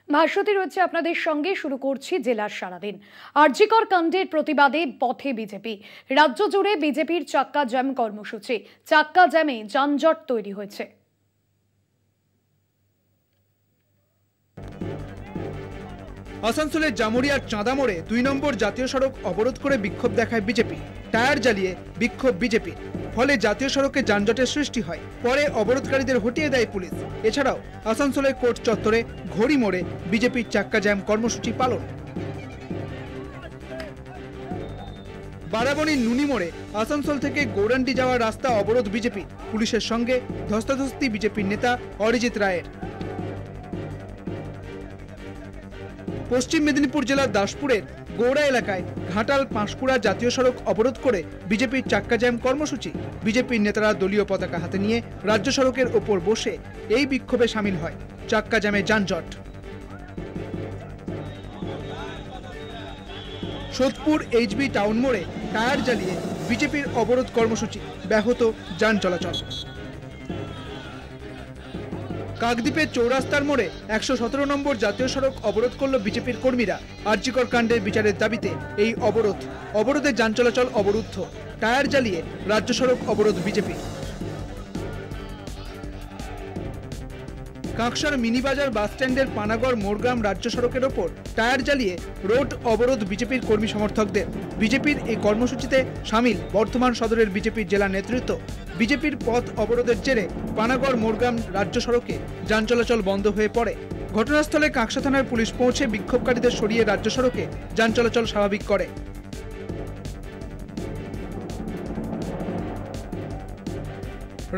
ভাস্বতী রয়েছে আপনাদের সঙ্গে। শুরু করছি জেলার সারাদিন। আরজিকর কাণ্ডের প্রতিবাদে পথে বিজেপি। রাজ্য জুড়ে বিজেপির চাক্কা জ্যাম কর্মসূচি। চাক্কা জ্যামে যানজট তৈরি হয়েছে। আসানসোলের জামুরিয়ার চাঁদা মোড়ে 2 নম্বর জাতীয় সড়ক অবরোধ করে বিক্ষোভ দেখায় বিজেপি। টায়ার জ্বালিয়ে বিক্ষোভ বিজেপি, ফলে জাতীয় সড়কে যানজটের সৃষ্টি হয়। পরে অবরোধকারীদের হটিয়ে দেয় পুলিশ। এছাড়াও আসানসোলের কোর্ট চত্বরে ঘড়ি মোড়ে বিজেপির চাক্কা জ্যাম কর্মসূচি পালন। বারাবণীর নুনি মোড়ে আসানসোল থেকে গৌরান্ডি যাওয়ার রাস্তা অবরোধ বিজেপি। পুলিশের সঙ্গে ধস্তাধস্তি বিজেপির নেতা অরিজিৎ রায়ের। পশ্চিম মেদিনীপুর জেলার দাসপুরের গৌড়া এলাকায় ঘাটাল পাঁশকুড়া জাতীয় সড়ক অবরোধ করে বিজেপির চাক্কা জ্যাম কর্মসূচি। বিজেপির নেতারা দলীয় পতাকা হাতে নিয়ে রাজ্য সড়কের ওপর বসে এই বিক্ষোভে সামিল হয়। চাক্কা জ্যামে যানজট। সোদপুর এইচবি টাউন মোড়ে টায়ার জ্বালিয়ে বিজেপির অবরোধ কর্মসূচি, ব্যাহত যান চলাচল। কাকদ্বীপের চৌরাস্তার মোড়ে 117 নম্বর জাতীয় সড়ক অবরোধ করল বিজেপির কর্মীরা। আরজিকর কাণ্ডের বিচারের দাবিতে এই অবরোধে যান চলাচল অবরুদ্ধ। টায়ার জ্বালিয়ে রাজ্য সড়ক অবরোধ বিজেপি। কাঁকসার মিনিবাজার বাসস্ট্যান্ডের পানাগড় মোরগ্রাম রাজ্য সড়কের ওপর টায়ার জ্বালিয়ে রোড অবরোধ বিজেপির কর্মী সমর্থকদের। বিজেপির এই কর্মসূচিতে সামিল বর্ধমান সদরের বিজেপির জেলা নেতৃত্ব। বিজেপির পথ অবরোধের জেরে পানাগড় মোরগ্রাম রাজ্য সড়কে যান চলাচল বন্ধ হয়ে পড়ে। ঘটনাস্থলে কাঁকসা থানার পুলিশ পৌঁছে বিক্ষোভকারীদের সরিয়ে রাজ্য সড়কে যান চলাচল স্বাভাবিক করে।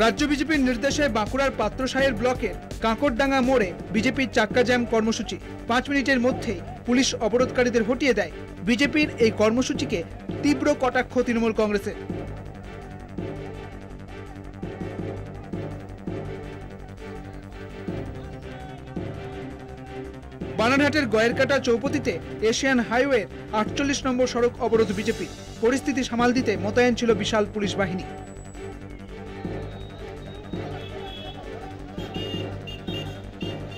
রাজ্য বিজেপির নির্দেশে বাঁকুড়ার পাত্রসাহের ব্লকের কাঁকড়ডাঙ্গা মোড়ে বিজেপির চাক্কা জ্যাম কর্মসূচি। 5 মিনিটের মধ্যেই পুলিশ অবরোধকারীদের হটিয়ে দেয়। বিজেপির এই কর্মসূচিকে তীব্র কটাক্ষ তৃণমূল কংগ্রেসের। বানারহাটের গয়েরকাটা চৌপতিতে এশিয়ান হাইওয়ের 48 নম্বর সড়ক অবরোধ বিজেপি। পরিস্থিতি সামাল দিতে মোতায়েন ছিল বিশাল পুলিশ বাহিনী।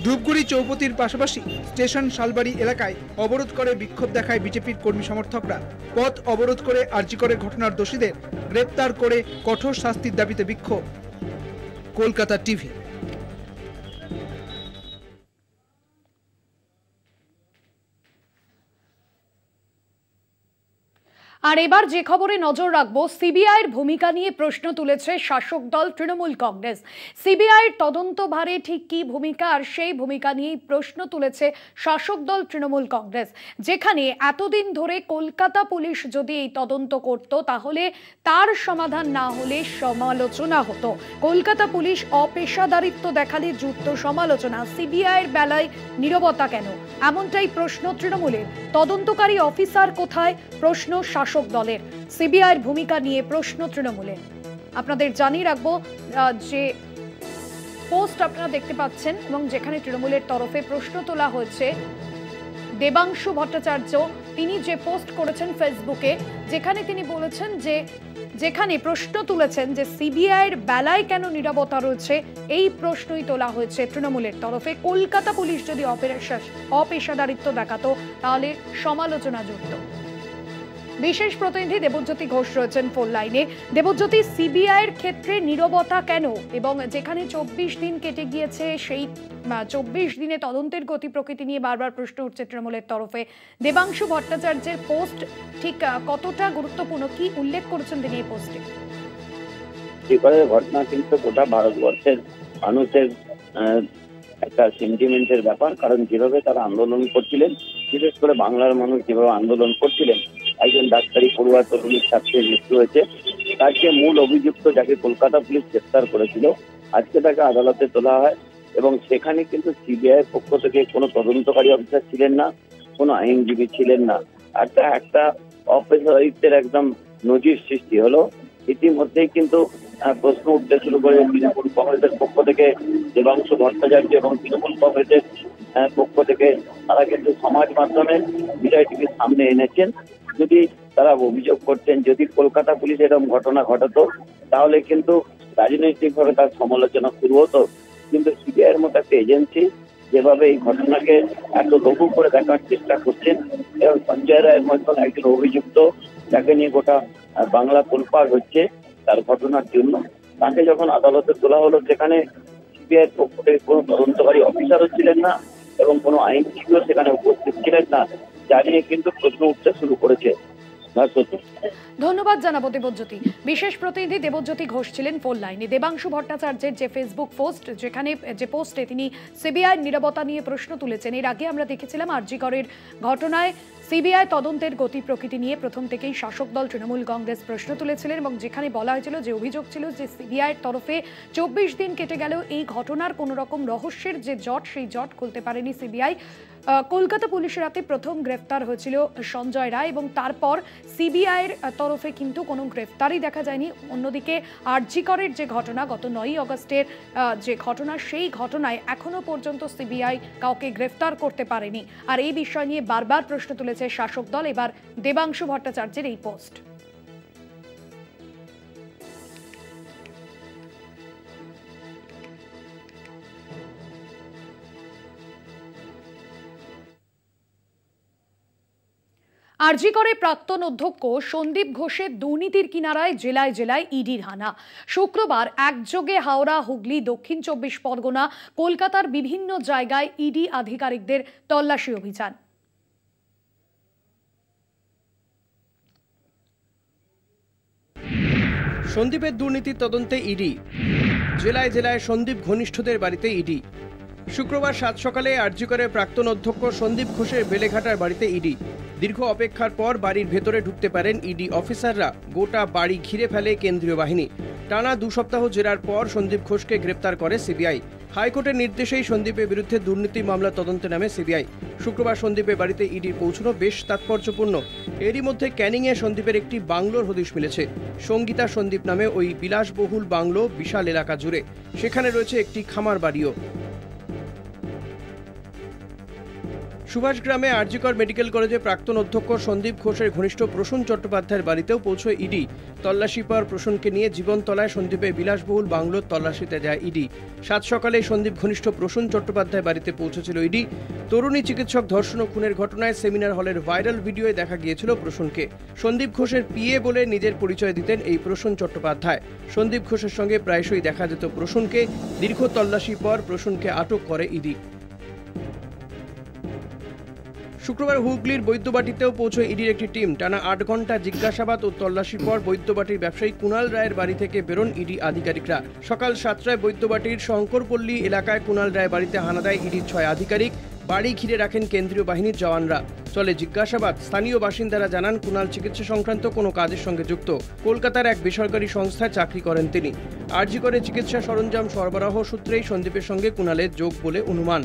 ধূপগুড়ি চৌপতির পাশাপাশি স্টেশন শালবাড়ি এলাকায় অবরোধ করে বিক্ষোভ দেখায় বিজেপির কর্মী সমর্থকরা। পথ অবরোধ করে আরজিকরের ঘটনার দোষীদের গ্রেপ্তার করে কঠোর শাস্তির দাবিতে বিক্ষোভ। কলকাতা টিভি। আর এবার যে খবরে নজর রাখবো, সিবিআইয়ের ভূমিকা নিয়ে প্রশ্ন তুলেছে শাসক দল তৃণমূল কংগ্রেস। সিবিআইয়ের তদন্তভারে ঠিক কি ভূমিকা, আর সেই ভূমিকা নিয়েই প্রশ্ন তুলেছে শাসক দল তৃণমূল কংগ্রেস। যেখানে এতদিন ধরে কলকাতা পুলিশ যদি এই তদন্ত করত, তাহলে তার সমাধান না হলে সমালোচনা হতো। কলকাতা পুলিশ অপেশাদারিত্ব দেখালে যুক্ত সমালোচনা। সিবিআইয়ের বেলায় নীরবতা কেন, এমনটাই প্রশ্ন তৃণমূলের। তদন্তকারী অফিসার কোথায়, প্রশ্ন শাসক দলের। সিবিআইয়ের ভূমিকা নিয়ে প্রশ্ন তৃণমূলের। আপনাদের জানিয়ে রাখবো যে পোস্ট আপনারা দেখতে পাচ্ছেন এবং যেখানে তৃণমূলের তরফে প্রশ্ন তোলা হয়েছে। দেবাংশু ভট্টাচার্য তিনি যে পোস্ট করেছেন ফেসবুকে, যেখানে তিনি বলেছেন যে যেখানে প্রশ্ন তুলেছেন যে সিবিআইয়ের বেলায় কেন নীরবতা রয়েছে, এই প্রশ্নই তোলা হয়েছে তৃণমূলের তরফে। কলকাতা পুলিশ যদি অপেশাদারিত্ব দেখাতো, তাহলে সমালোচনা জুড়ত। বিশেষ প্রতিনিধি দেবজ্যোতি ঘোষ রয়েছেন ফোন লাইনে। দেবজ্যোতি, সিবিআইয়ের ক্ষেত্রে নীরবতা কেন, এবং যেখানে 24 দিন কেটে গিয়েছে, সেই 24 দিনে তদন্তের গতি প্রকৃতি নিয়ে বারবার প্রশ্ন উঠছে তৃণমূলের তরফে। দেবাংশু ভট্টাচার্যের পোস্ট ঠিক কতটা গুরুত্বপূর্ণ, কি উল্লেখ করেছেন তিনি এই পোস্টে? ঘটনা কিন্তু গোটা ভারতবর্ষের মানুষের একটা সেন্টিমেন্টের ব্যাপার। কারণ যেভাবে তারা আন্দোলন করছিলেন, বিশেষ করে বাংলার মানুষ যেভাবে আন্দোলন করছিলেন, একজন ডাক্তারি পড়ুয়া তরুণীর ছাত্রের মৃত্যু হয়েছে। তাকে মূল অভিযুক্ত, যাকে কলকাতা পুলিশ গ্রেফতার করেছিল, আজকে তাকে আদালতে তোলা হয়। এবং সেখানে কিন্তু সিবিআই এর পক্ষ থেকে কোনো তদন্তকারী অফিসার ছিলেন না, কোনো আইনজীবী ছিলেন না। একটা অপেশাদারিত্বের একদম নজির সৃষ্টি হলো। ইতিমধ্যেই কিন্তু প্রশ্ন উঠতে শুরু করে তৃণমূল কংগ্রেসের পক্ষ থেকে। দেবাংশু ভট্টাচার্য এবং তৃণমূল কংগ্রেসের পক্ষ থেকে তারা কিন্তু সমাজ মাধ্যমে বিষয়টিকে সামনে এনেছেন। যদি তারা অভিযোগ করছেন, যদি কলকাতা পুলিশ এরকম ঘটনা ঘটাতো, তাহলে কিন্তু রাজনৈতিকভাবে তার সমালোচনা শুরু হতো। কিন্তু সিবিআই এর মতো একটা এজেন্সি, যে যেভাবে এই ঘটনাকে এত লঘু করে দেখার চেষ্টা করছেন, এবং সঞ্জয় রায়ের মতন একজন অভিযুক্ত যাকে নিয়ে গোটা বাংলা তোলপাড় হচ্ছে তার ঘটনার জন্য, তাকে যখন আদালতে তোলা হলো সেখানে সিবিআই পক্ষ থেকে কোনো তদন্তকারী অফিসারও ছিলেন না এবং কোনো আইনজীবীও সেখানে উপস্থিত ছিলেন না, যা নিয়ে কিন্তু প্রশ্ন উঠতে শুরু করেছে। ধন্যবাদ জানাবো দেবজ্যোতি। বিশেষ প্রতিনিধি দেবজ্যোতি ঘোষ ছিলেন ফোন লাইনে। দেবাংশু ভট্টাচার্যের যে ফেসবুক পোস্ট, যেখানে যে পোস্টে তিনি সিবিআই নীরবতা নিয়ে প্রশ্ন তুলেছেন, এর আগে আমরা দেখেছিলাম আরজি করের ঘটনায় সিবিআই তদন্তের গতি প্রকৃতি নিয়ে প্রথম থেকেই শাসক দল তৃণমূল কংগ্রেস প্রশ্ন তুলেছিলেন এবং যেখানে বলা হয়েছিল যে অভিযোগ ছিল যে সিবিআইয়ের তরফে 24 দিন কেটে গেলেও এই ঘটনার কোনো রকম রহস্যের যে জট, সেই জট খুলতে পারেনি সিবিআই। কলকাতা পুলিশের হাতে প্রথম গ্রেফতার হয়েছিল সঞ্জয় রায় এবং তারপর সিবিআইয়ের তরফে কিন্তু কোনো গ্রেফতারই দেখা যায়নি। অন্যদিকে আরজি করের যে ঘটনা, গত 9ই আগস্টের যে ঘটনা, সেই ঘটনায় এখনো পর্যন্ত সিবিআই কাউকে গ্রেফতার করতে পারেনি। আর এই বিষয় নিয়ে বারবার প্রশ্ন তুলেছে শাসক দল। এবার দেবাংশু ভট্টাচার্যের এই পোস্ট। আরজি করে প্রাক্তন অধ্যক্ষ সন্দীপ ঘোষের দুর্নীতির কিনারায় জেলায় জেলায় ইডির হানা। শুক্রবার একযোগে হাওড়া, হুগলি, দক্ষিণ 24 পরগনা, কলকাতার বিভিন্ন জায়গায় ইডি আধিকারিকদের তল্লাশি অভিযান। সন্দীপের দুর্নীতির তদন্তে ইডি, জেলায় জেলায় সন্দীপ ঘনিষ্ঠদের বাড়িতে ইডি। শুক্রবার 7 সকালে আরজি করে প্রাক্তন অধ্যক্ষ সন্দীপ ঘোষের বেলেঘাটার বাড়িতে ইডি। দীর্ঘ অপেক্ষার পর বাড়ির ভেতরে ঢুকতে পারেন ইডি অফিসাররা। গোটা বাড়ি ঘিরে ফেলে কেন্দ্রীয় বাহিনী। টানা 2 সপ্তাহ জেরার পর সন্দীপ ঘোষকে গ্রেপ্তার করে সিবিআই। হাইকোর্টের নির্দেশেই সন্দীপের বিরুদ্ধে দুর্নীতি মামলা তদন্তে নামে সিবিআই। শুক্রবার সন্দীপের বাড়িতে ইডির পৌঁছানো বেশ তাৎপর্যপূর্ণ। এরই মধ্যে ক্যানিংয়ে সন্দীপের একটি বাংলোর হদিশ মিলেছে। সঙ্গীতা সন্দীপ নামে ওই বিলাসবহুল বাংলো বিশাল এলাকা জুড়ে। সেখানে রয়েছে একটি খামার বাড়িও। সুভাষগ্রামে আরজিকর মেডিকেল কলেজে প্রাক্তন অধ্যক্ষ সন্দীপ ঘোষের ঘনিষ্ঠ প্রসূন চট্টোপাধ্যায়ের বাড়িতেও পৌঁছয় ইডি। তল্লাশি পর প্রসূনকে নিয়ে জীবনতলায় সন্দীপের বিলাসবহুল বাংলোর তল্লাশিতে যায় ইডি। 7 সকালে সন্দীপ ঘনিষ্ঠ প্রসূন চট্টোপাধ্যায় বাড়িতে পৌঁছেছিল ইডি। তরুণী চিকিৎসক ধর্ষণ ও খুনের ঘটনায় সেমিনার হলের ভাইরাল ভিডিওয়ে দেখা গিয়েছিল প্রসূনকে। সন্দীপ ঘোষের পিএ বলে নিজের পরিচয় দিতেন এই প্রসূন চট্টোপাধ্যায়। সন্দীপ ঘোষের সঙ্গে প্রায়শই দেখা যেত প্রসূনকে। দীর্ঘ তল্লাশি পর প্রসূনকে আটক করে ইডি। শুক্রবার হুগলির বৈদ্যবাটিতেও পৌঁছয় ইডির একটি টিম। টানা 8 ঘন্টা জিজ্ঞাসাবাদ ও তল্লাশির পর বৈদ্যবাটির ব্যবসায়ী কুণাল রায়ের বাড়ি থেকে বেরোন ইডি আধিকারিকরা। সকাল 7টায় বৈদ্যবাটির শঙ্করপল্লী এলাকায় কুণাল রায়ের বাড়িতে হানা দেয় ইডির 6 আধিকারিক। বাড়ি ঘিরে রাখেন কেন্দ্রীয় বাহিনীর জওয়ানরা। চলে জিজ্ঞাসাবাদ। স্থানীয় বাসিন্দারা জানান কুণাল চিকিৎসা সংক্রান্ত কোনো কাজের সঙ্গে যুক্ত। কলকাতার এক বেসরকারি সংস্থায় চাকরি করেন তিনি। আরজি করে চিকিৎসা সরঞ্জাম সরবরাহ সূত্রেই সন্দীপের সঙ্গে কুণালের যোগ বলে অনুমান।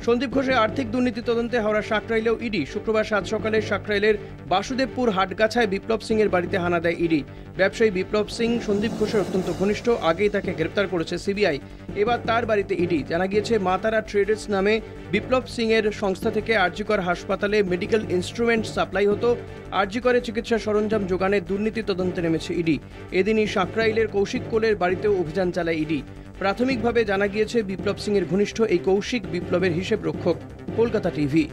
সন্দীপ ঘোষের আর্থিক দুর্নীতি তদন্তে হাওড়া সাকরাইলেও ইডি। শুক্রবার 7 সকালে সাকরাইলের বাসুদেবপুর হাটগাছায় বিপ্লব সিং এর বাড়িতে হানা দেয় ইডি। ব্যবসায়ী বিপ্লব সিং সন্দীপ ঘোষের অত্যন্ত ঘনিষ্ঠ। আগেই তাকে গ্রেপ্তার করেছে সিবিআই। এবার তার বাড়িতে ইডি। জানা গিয়েছে মা তারা ট্রেডার্স নামে বিপ্লব সিং এর সংস্থা থেকে আরজিকর হাসপাতালে মেডিকেল ইনস্ট্রুমেন্ট সাপ্লাই হতো। আরজিকরে চিকিৎসা সরঞ্জাম যোগানে দুর্নীতি তদন্তে নেমেছে ইডি। এদিনই সাকরাইলের কৌশিক কোলের বাড়িতেও অভিযান চালায় ইডি। প্রাথমিকভাবে জানা গিয়েছে বিপ্লব সিং এর ঘনিষ্ঠ এই কৌশিক বিপ্লবের হিসেব রক্ষক। কলকাতা টিভি।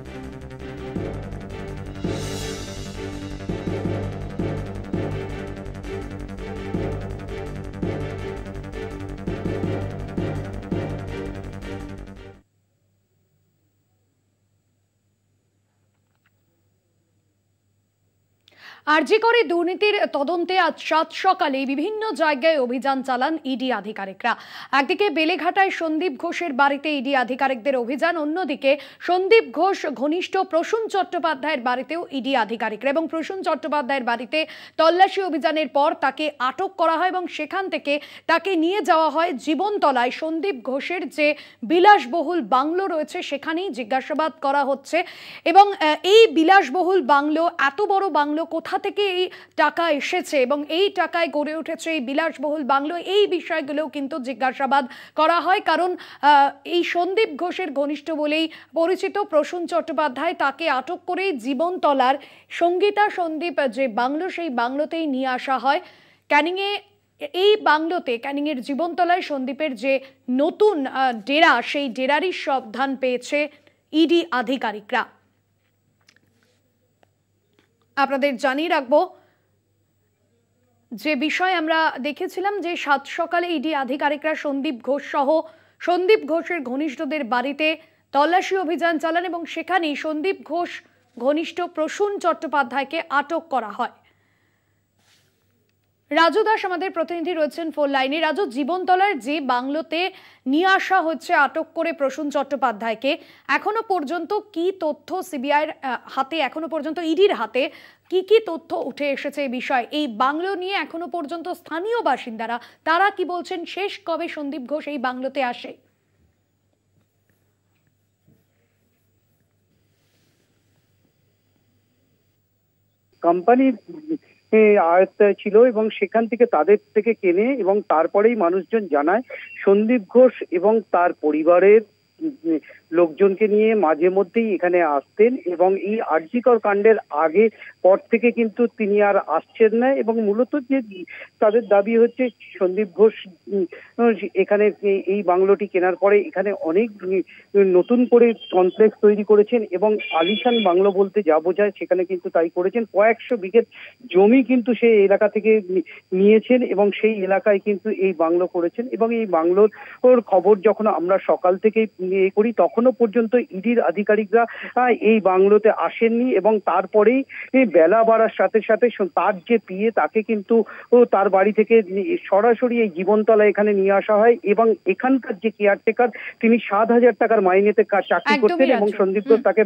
আরজি করে দুর্নীতির তদন্তে আজ 7 সকালে বিভিন্ন জায়গায় অভিযান চালান ইডি আধিকারিকরা। একদিকে বেলেঘাটায় সন্দীপ ঘোষের বাড়িতে ইডি আধিকারিকদের অভিযান, অন্যদিকে সন্দীপ ঘোষ ঘনিষ্ঠ প্রসূন চট্টোপাধ্যায়ের বাড়িতেও ইডি আধিকারিকরা এবং প্রসূন চট্টোপাধ্যায়ের বাড়িতে তল্লাশি অভিযানের পর তাকে আটক করা হয় এবং সেখান থেকে তাকে নিয়ে যাওয়া হয় জীবনতলায় সন্দীপ ঘোষের যে বিলাসবহুল বাংলো রয়েছে সেখানেই জিজ্ঞাসাবাদ করা হচ্ছে। এবং এই বিলাসবহুল বাংলো, এত বড় বাংলো কোথা থেকে এই টাকা এসেছে এবং এই টাকায় গড়ে উঠেছে এই বিলাসবহুল বাংলো, এই বিষয়গুলোও কিন্তু জিজ্ঞাসাবাদ করা হয়। কারণ এই সন্দীপ ঘোষের ঘনিষ্ঠ বলেই পরিচিত প্রসূন চট্টোপাধ্যায়, তাকে আটক করে জীবনতলার সঙ্গীতা সন্দীপ যে বাংলো, সেই বাংলোতেই নিয়ে আসা হয়। ক্যানিংয়ে এই বাংলোতে, ক্যানিংয়ের জীবনতলায় সন্দীপের যে নতুন ডেরা, সেই ডেরারই সন্ধান পেয়েছে ইডি আধিকারিকরা। আপনাদের জানিয়ে রাখবো যে বিষয় আমরা দেখেছিলাম যে সাত সকালে ইডি আধিকারিকরা সন্দীপ ঘোষ সহ সন্দীপ ঘোষের ঘনিষ্ঠদের বাড়িতে তল্লাশি অভিযান চালান এবং সেখানেই সন্দীপ ঘোষ ঘনিষ্ঠ প্রসূন চট্টোপাধ্যায়কে আটক করা হয়। রাজু দাস আমাদের প্রতিনিধি রয়েছেন ফোন লাইনে। রাজু, জীবনতলার যে বাংলোতে নিয়ে আসা হচ্ছে আটক করে প্রসূন চট্টোপাধ্যায়কে, এখনো পর্যন্ত কি তথ্য সিবিআইয়ের হাতে, এখনো পর্যন্ত ইডির হাতে কি তথ্য উঠে এসেছে এই বিষয়ে? এই বাংলো নিয়ে এখনো পর্যন্ত স্থানীয় বাসিন্দারা তারা কি বলছেন? শেষ কবে সন্দীপ ঘোষ এই বাংলোতে আসে? কোম্পানির আয়ত্তায় ছিল এবং সেখান থেকে তাদের থেকে কেনে এবং তারপরেই মানুষজন জানায় সন্দীপ ঘোষ এবং তার পরিবারের লোকজনকে নিয়ে মাঝে মধ্যেই এখানে আসতেন এবং এই আরজিকর কাণ্ডের আগে পর থেকে কিন্তু তিনি আর আসছেন না। এবং মূলত যে তাদের দাবি হচ্ছে সন্দীপ ঘোষ এখানে এই বাংলোটি কেনার পরে এখানে অনেক নতুন করে কমপ্লেক্স তৈরি করেছেন এবং আলিশান বাংলো বলতে যা বোঝায় সেখানে কিন্তু তাই করেছেন। কয়েকশো বিঘে জমি কিন্তু সেই এলাকা থেকে নিয়েছেন এবং সেই এলাকায় কিন্তু এই বাংলো করেছেন। এবং এই বাংলোর খবর যখন আমরা সকাল থেকেই করি তখনও পর্যন্ত ইডির আধিকারিকরা এই বাংলোতে আসেননি এবং তারপরেই বেলা বাড়ার সাথে সাথে তার যে পিএ তাকে কিন্তু তার বাড়ি থেকে সরাসরি এই জীবনতলা এখানে নিয়ে আসা হয় এবং এখানকার যে কেয়ারটেকার তিনি 7,000 টাকার মাইনেতে চাকরি করতেন এবং সন্দীপ ঘোষ তাকে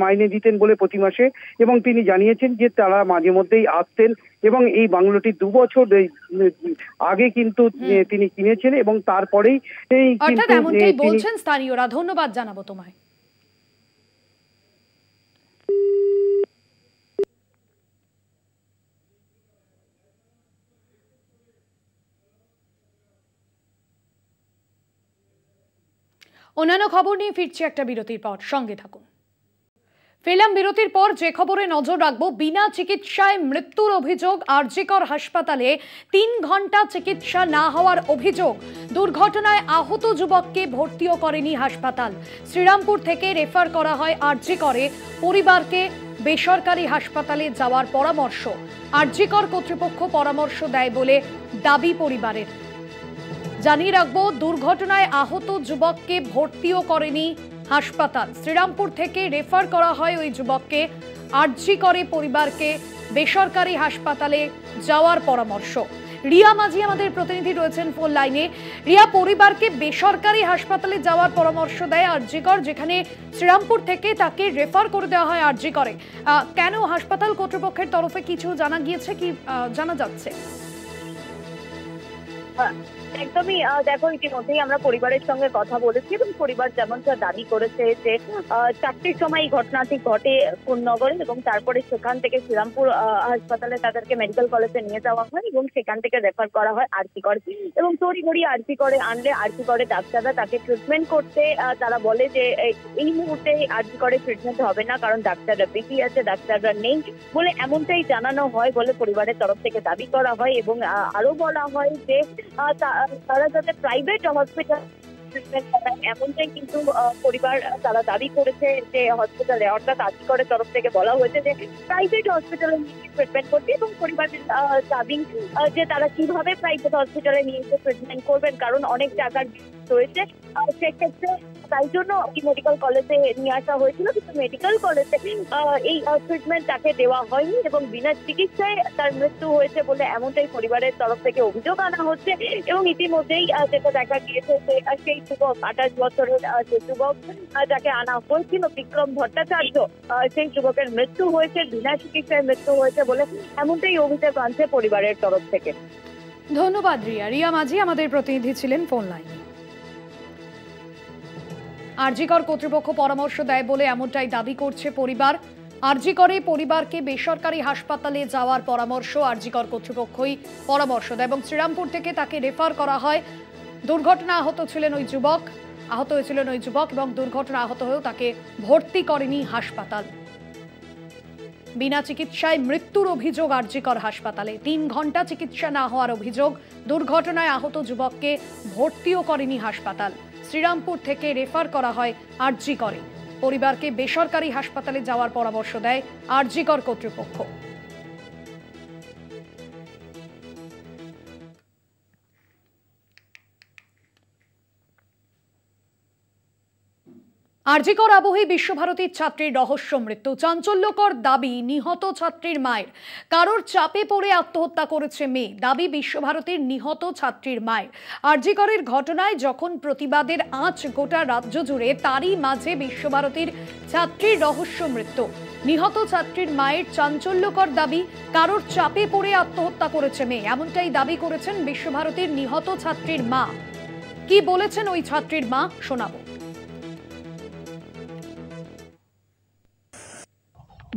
মাইনে দিতেন বলে প্রতি মাসে, এবং তিনি জানিয়েছেন যে তারা মাঝে মধ্যেই আসতেন এবং এই বাংলোটি 2 বছর আগে কিন্তু তিনি কিনেছেন এবং তারপরেই বলছেন স্থানীয়রা। ধন্যবাদ জানাবো তোমায়। অন্যান্য খবর নিয়ে ফিরছি একটা বিরতির পর, সঙ্গে থাকুন। ফিল্ম বিরতির পর যে খবরে নজর রাখবো, বিনা চিকিৎসায় মৃত্যুর অভিযোগ। আরজিকর হাসপাতালে 3 ঘন্টা চিকিৎসা না হওয়ার অভিযোগ। দুর্ঘটনায় আহত যুবককে ভর্তিও করেনি হাসপাতাল। শ্রীরামপুর থেকে রেফার করা হয় আরজিকরে। পরিবারকে বেসরকারি হাসপাতালে যাওয়ার পরামর্শ। আরজিকর কর্তৃপক্ষ পরামর্শ দেয় বলে দাবি পরিবারের। জানিয়ে রাখবো, দুর্ঘটনায় আহত যুবককে ভর্তিও করেনি হাসপাতাল। শ্রীরামপুর থেকে রেফার করা হয় ওই যুবককে। আরজি করে পরিবারকে বেসরকারি হাসপাতালে যাওয়ার পরামর্শ। রিয়া মাঝি আমাদের প্রতিনিধি রয়েছেন ফোন লাইনে। রিয়া, পরিবারকে বেসরকারি হাসপাতালে যাওয়ার পরামর্শ দেয় আরজি কর, যেখানে শ্রীরামপুর থেকে তাকে রেফার করে দেওয়া হয় আরজি করে। কেন হাসপাতাল কর্তৃপক্ষের তরফে কিছু জানা গিয়েছে কি, জানা যাচ্ছে? একদমই, দেখো ইতিমধ্যেই আমরা পরিবারের সঙ্গে কথা বলেছি এবং পরিবার যেমনটা দাবি করেছে যে 4টের সময় এই ঘটনাটি ঘটে কোন্নগরে এবং তারপরে সেখান থেকে শ্রীরামপুর হাসপাতালে তাদেরকে মেডিকেল কলেজে নিয়ে যাওয়া হয় এবং সেখান থেকে রেফার করা হয় আরজি করে এবং তড়িঘড়ি আরজি করে আনলে আরজি করে ডাক্তাররা তাকে ট্রিটমেন্ট করতে তারা বলে যে এই মুহূর্তে আরজি করে ট্রিটমেন্ট হবে না, কারণ ডাক্তাররা বিজি আছে, ডাক্তাররা নেই বলে এমনটাই জানানো হয় বলে পরিবারের তরফ থেকে দাবি করা হয়। এবং আরো বলা হয় যে তারা যাতে প্রাইভেট হসপিটাল ট্রিটমেন্ট করায় এমনটাই কিন্তু পরিবার তারা দাবি করেছে যে হসপিটালে, অর্থাৎ আরজিকরের তরফ থেকে বলা হয়েছে যে প্রাইভেট হসপিটালে নিয়ে ট্রিটমেন্ট করতে এবং পরিবারের দাবি যে তারা কিভাবে প্রাইভেট হসপিটালে নিয়ে এসে ট্রিটমেন্ট করবেন, কারণ অনেক টাকার রয়েছে। সেক্ষেত্রে তাই জন্য মেডিকেল কলেজে নিয়ে আসা হয়েছিল, কিন্তু মেডিকেল কলেজে এই ট্রিটমেন্ট তাকে দেওয়া হয়নি এবং বিনা চিকিৎসায় তার মৃত্যু হয়েছে বলে এমনটাই পরিবারের তরফ থেকে অভিযোগ আনা হচ্ছে। এবং ইতিমধ্যেই যেটা দেখা গিয়েছে যে সেই যুবক 28 বছরের যে যুবক যাকে আনা হয়েছিল বিক্রম ভট্টাচার্য, সেই যুবকের মৃত্যু হয়েছে, বিনা চিকিৎসায় মৃত্যু হয়েছে বলে এমনটাই অভিযোগ আনছে পরিবারের তরফ থেকে। ধন্যবাদ রিয়া। রিয়া মাঝি আমাদের প্রতিনিধি ছিলেন ফোন লাইনে। আরজিকর কর্তৃপক্ষ পরামর্শ দেয় বলে এমনটাই দাবি করছে পরিবার। আরজিকরে পরিবারকে বেসরকারি হাসপাতালে যাওয়ার পরামর্শ আরজিকর কর্তৃপক্ষই পরামর্শ দেয় এবং শ্রীরামপুর থেকে তাকে রেফার করা হয়। দুর্ঘটনা আহত হয়েছিলেন ওই যুবক এবং দুর্ঘটনা আহত হয়েও তাকে ভর্তি করেনি হাসপাতাল। বিনা চিকিৎসায় মৃত্যুর অভিযোগ আরজিকর হাসপাতালে। 3 ঘন্টা চিকিৎসা না হওয়ার অভিযোগ। দুর্ঘটনায় আহত যুবককে ভর্তিও করেনি হাসপাতাল। শ্রীরামপুর থেকে রেফার করা হয় আরজিকরে। পরিবারকে বেসরকারি হাসপাতালে যাওয়ার পরামর্শ দেয় আরজিকর কর্তৃপক্ষ। আরজিকর আবহে বিশ্বভারতীর ছাত্রীর রহস্য মৃত্যু। চাঞ্চল্যকর দাবি নিহত ছাত্রীর মায়ের। কারোর চাপে পড়ে আত্মহত্যা করেছে মেয়ে, দাবি বিশ্বভারতীর নিহত ছাত্রীর মায়ের। আরজিকরের ঘটনায় যখন প্রতিবাদের আঁচ গোটা রাজ্য জুড়ে, তারই মাঝে বিশ্বভারতীর ছাত্রীর রহস্য মৃত্যু। নিহত ছাত্রীর মায়ের চাঞ্চল্যকর দাবি, কারোর চাপে পড়ে আত্মহত্যা করেছে মেয়ে, এমনটাই দাবি করেছেন বিশ্বভারতীর নিহত ছাত্রীর মা। কি বলেছেন ওই ছাত্রীর মা, শোনাবো।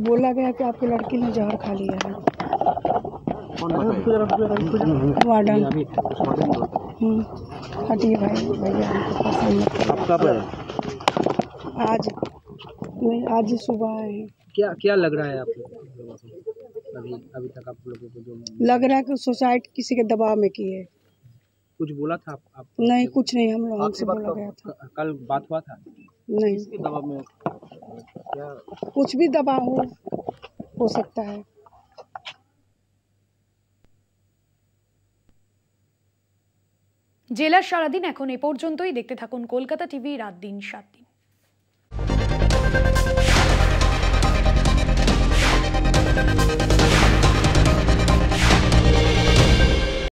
बोला गया कि आपकी लड़की ने जहर खा लिया है। वार्डन हटिए भाई, भैया हमको पसंद आज नहीं, आज ही सुबह आए हैं। क्या क्या लग रहा है आपको अभी तक आप लोगों को? जो लग रहा है कि सुसाइड किसी के दबाव में की है। कुछ बोला था आप? नहीं, कुछ नहीं, हम लोगों से बोला गया था। कल बात हुआ था? नहीं, दबाव में क्या? कुछ भी दबाव हो सकता है। জেলার সারাদিন এখন এ পর্যন্তই। দেখতে থাকুন কলকাতা টিভি, রাত দিন 7 দিন।